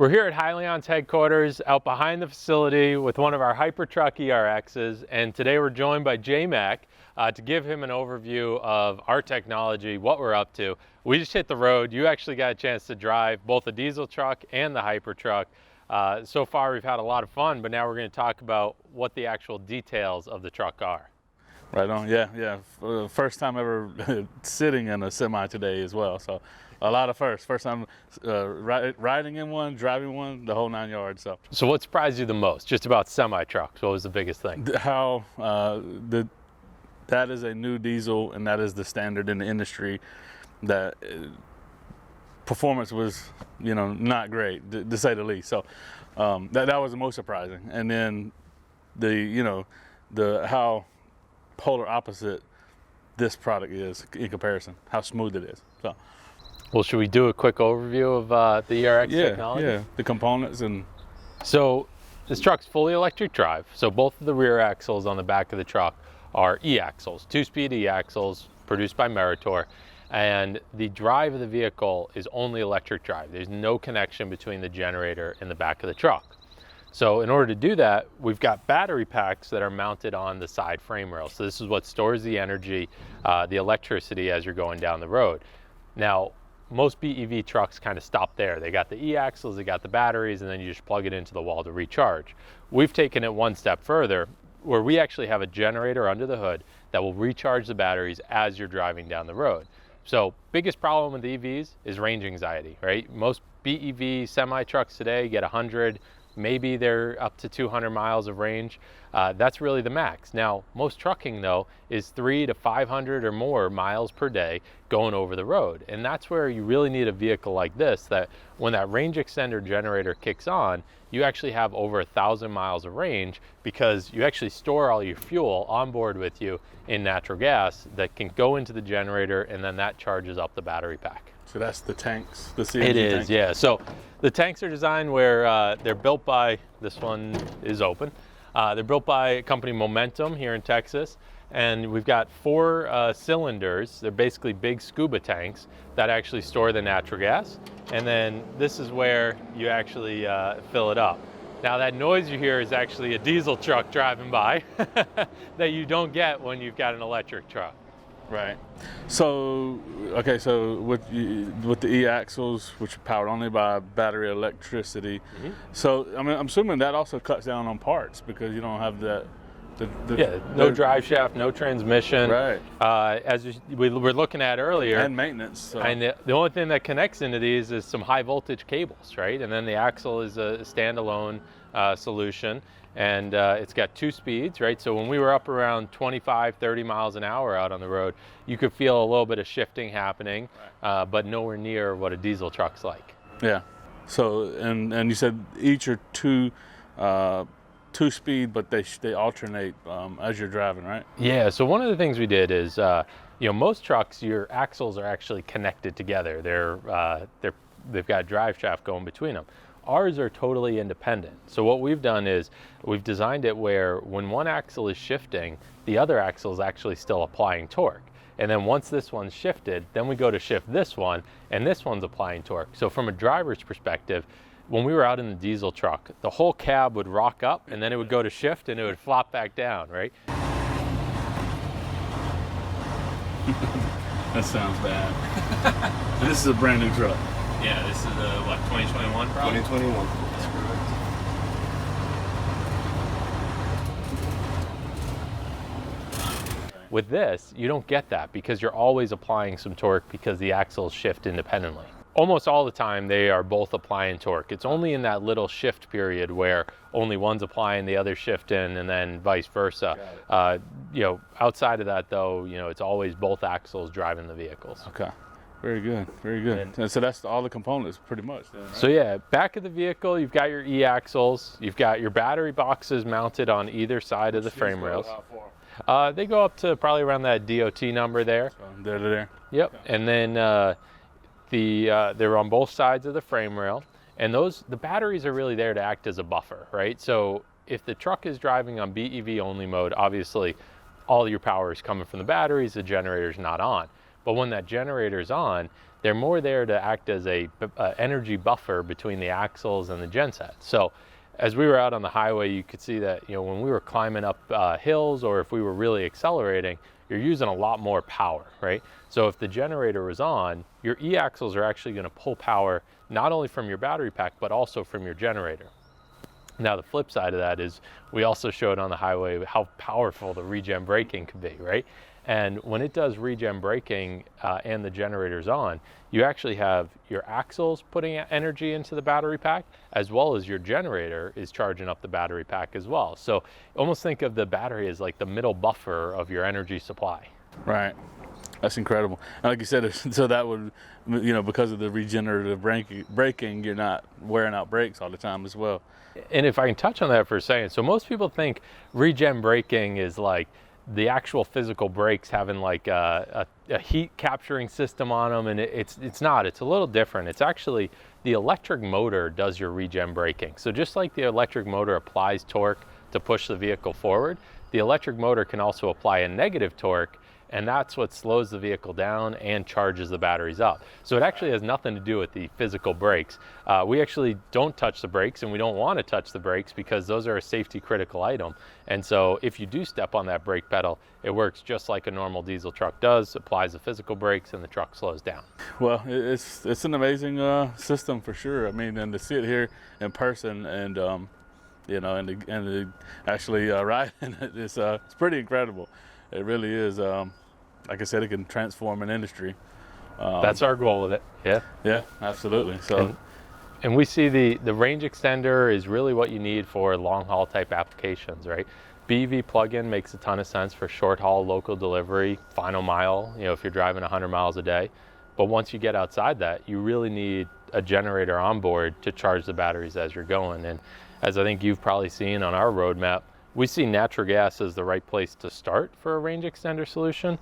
We're here at Hylion's headquarters out behind the facility with one of our Hypertruck ERXs, and today we're joined by JMac to give him an overview of our technology, what we're up to. We just hit the road. You actually got a chance to drive both the diesel truck and the Hypertruck. So far we've had a lot of fun, but now we're going to talk about what the actual details of the truck are. Right on, yeah. First time ever sitting in a semi today as well, so a lot of firsts. First time riding in one, driving one, the whole 9 yards. So what surprised you the most, just about semi trucks? What was the biggest thing? How that is a new diesel, and that is the standard in the industry. That performance was, not great to say the least. So that was the most surprising, and then the how polar opposite this product is in comparison, how smooth it is. So, well, should we do a quick overview of the ERX technology? Yeah, the components. And so this truck's fully electric drive. So both of the rear axles on the back of the truck are e-axles, 2-speed e-axles produced by Meritor. And the drive of the vehicle is only electric drive. There's no connection between the generator and the back of the truck. So in order to do that, we've got battery packs that are mounted on the side frame rail. So this is what stores the energy, the electricity as you're going down the road. Now, most BEV trucks kind of stop there. They got the e-axles, they got the batteries, and then you just plug it into the wall to recharge. We've taken it one step further, where we actually have a generator under the hood that will recharge the batteries as you're driving down the road. So biggest problem with EVs is range anxiety, right? Most BEV semi trucks today get 100, maybe they're up to 200 miles of range. That's really the max. Now, most trucking though is 300 to 500 or more miles per day going over the road. And that's where you really need a vehicle like this, that when that range extender generator kicks on, you actually have over 1,000 miles of range, because you actually store all your fuel on board with you in natural gas that can go into the generator, and then that charges up the battery pack. so that's the tanks, the CNG It is, tanks. yeah. So the tanks are designed where they're built by, this one is open, they're built by a company Momentum here in Texas, and we've got 4 cylinders. They're basically big scuba tanks that actually store the natural gas, and then this is where you actually fill it up. Now that noise you hear is actually a diesel truck driving by that you don't get when you've got an electric truck. Right. So, okay, so with the e-axles, which are powered only by battery electricity, so I'm assuming that also cuts down on parts, because you don't have that. No drive shaft, no transmission. Right. As we were looking at earlier. And maintenance. So. And the only thing that connects into these is some high voltage cables, right? And then the axle is a standalone solution. And it's got 2 speeds, right? So when we were up around 25, 30 miles an hour out on the road, you could feel a little bit of shifting happening, but nowhere near what a diesel truck's like. Yeah. So, and you said each are 2-speed, but they alternate as you're driving, right? Yeah, so one of the things we did is, most trucks, your axles are actually connected together. They've got a drive shaft going between them. Ours are totally independent. So what we've done is we've designed it where when one axle is shifting, the other axle is actually still applying torque. And then once this one's shifted, then we go to shift this one, and this one's applying torque. So from a driver's perspective, when we were out in the diesel truck, the whole cab would rock up, and then it would go to shift, and it would flop back down, right? That sounds bad. This is a brand new truck. Yeah, this is 2021 probably? 2021. That's correct. With this, you don't get that, because you're always applying some torque, because the axles shift independently. Almost all the time they are both applying torque. It's only in that little shift period where only one's applying, the other shifting, and then vice versa. Outside of that though, it's always both axles driving the vehicles. Okay. Very good, very good. And so that's all the components pretty much then, right? So yeah, back of the vehicle, you've got your e-axles, you've got your battery boxes mounted on either side of the frame rails. They go up to probably around that DOT number there. So they're there. Yep. Okay. And then they're on both sides of the frame rail, and the batteries are really there to act as a buffer, right? So if the truck is driving on BEV only mode, obviously all your power is coming from the batteries, the generator's not on. But when that generator is on, they're more there to act as a energy buffer between the axles and the genset. So as we were out on the highway, you could see that, you know, when we were climbing up hills, or if we were really accelerating, you're using a lot more power, right? So if the generator was on, your e-axles are actually going to pull power not only from your battery pack, but also from your generator. Now the flip side of that is we also showed on the highway how powerful the regen braking could be, right? And when it does regen braking and the generator's on, you actually have your axles putting energy into the battery pack, as well as your generator is charging up the battery pack as well. So almost think of the battery as like the middle buffer of your energy supply. Right. That's incredible. And like you said, so that would, you know, because of the regenerative braking, you're not wearing out brakes all the time as well. And if I can touch on that for a second, so most people think regen braking is like the actual physical brakes having like a heat capturing system on them, and it's not. It's a little different. It's actually the electric motor does your regen braking. So just like the electric motor applies torque to push the vehicle forward, the electric motor can also apply a negative torque, and that's what slows the vehicle down and charges the batteries up. So it actually has nothing to do with the physical brakes. We actually don't touch the brakes, and we don't want to touch the brakes because those are a safety critical item. And so if you do step on that brake pedal, it works just like a normal diesel truck does, applies the physical brakes, and the truck slows down. Well, it's an amazing system for sure. I mean, and to see it here in person, and you know, and to actually ride in it, it's pretty incredible. It really is. Like I said, it can transform an industry. That's our goal with it. Yeah. Yeah, absolutely. So, and we see the range extender is really what you need for long haul type applications, right? BEV plug-in makes a ton of sense for short haul local delivery, final mile, you know, if you're driving 100 miles a day. But once you get outside that, you really need a generator on board to charge the batteries as you're going. And as I think you've probably seen on our roadmap, we see natural gas as the right place to start for a range extender solution,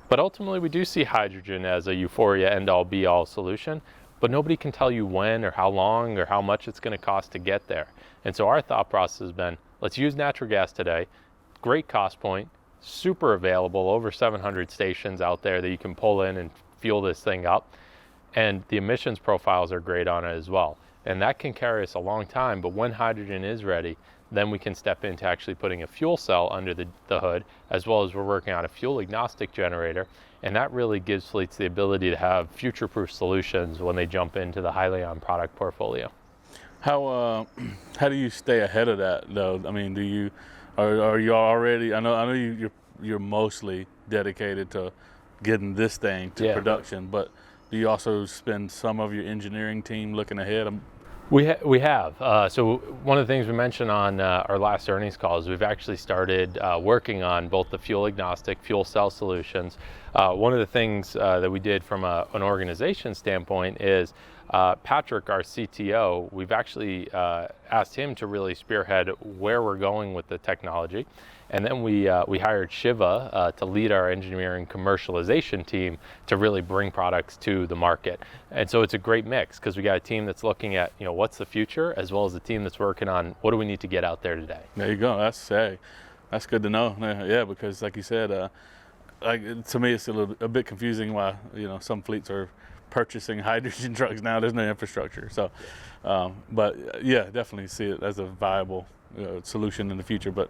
but ultimately we do see hydrogen as a euphoria end-all be-all solution, but nobody can tell you when or how long or how much it's going to cost to get there. And so our thought process has been, let's use natural gas today, great cost point, super available, over 700 stations out there that you can pull in and fuel this thing up, and the emissions profiles are great on it as well. And that can carry us a long time, but when hydrogen is ready, then we can step into actually putting a fuel cell under the hood, as well as we're working on a fuel agnostic generator. And that really gives fleets the ability to have future-proof solutions when they jump into the Hyliion product portfolio. how do you stay ahead of that though? I mean, are you already? I know you're mostly dedicated to getting this thing to production, but do you also spend some of your engineering team looking ahead? We have. So one of the things we mentioned on our last earnings call is we've actually started working on both the fuel agnostic fuel cell solutions. One of the things that we did from an organization standpoint is Patrick, our CTO, we've actually asked him to really spearhead where we're going with the technology. And then we hired Shiva to lead our engineering commercialization team to really bring products to the market. And so it's a great mix because we got a team that's looking at, you know, what's the future, as well as a team that's working on what do we need to get out there today. There you go. That's good to know. Yeah, because like you said, to me it's a bit confusing why, you know, some fleets are purchasing hydrogen trucks now. There's no infrastructure. So, but yeah, definitely see it as a viable solution in the future. But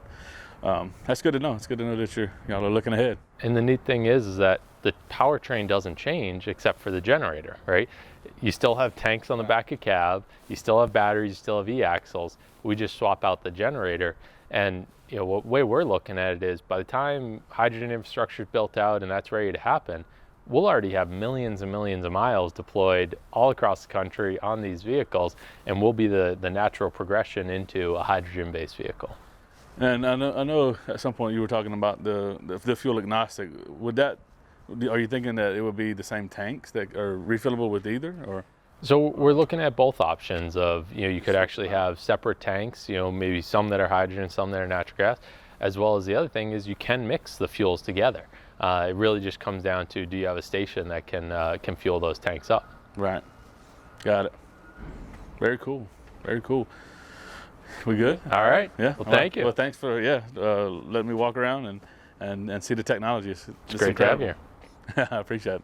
that's good to know. It's good to know that y'all are looking ahead. And the neat thing is that the powertrain doesn't change except for the generator, right? You still have tanks on the back of cab, you still have batteries, you still have e-axles. We just swap out the generator. And you know, the way we're looking at it is by the time hydrogen infrastructure is built out and that's ready to happen, we'll already have millions and millions of miles deployed all across the country on these vehicles, and we'll be the natural progression into a hydrogen-based vehicle. And I know at some point you were talking about the fuel agnostic. Are you thinking that it would be the same tanks that are refillable with either, or? So we're looking at both options of, you know, you could actually have separate tanks, you know, maybe some that are hydrogen, some that are natural gas, as well as the other thing is you can mix the fuels together. It really just comes down to, do you have a station that can fuel those tanks up? Right. Got it. Very cool. Very cool. We good? All right. Yeah. Well, thank you. Well, thanks for letting me walk around and see the technology. It's great to have you here. I appreciate it.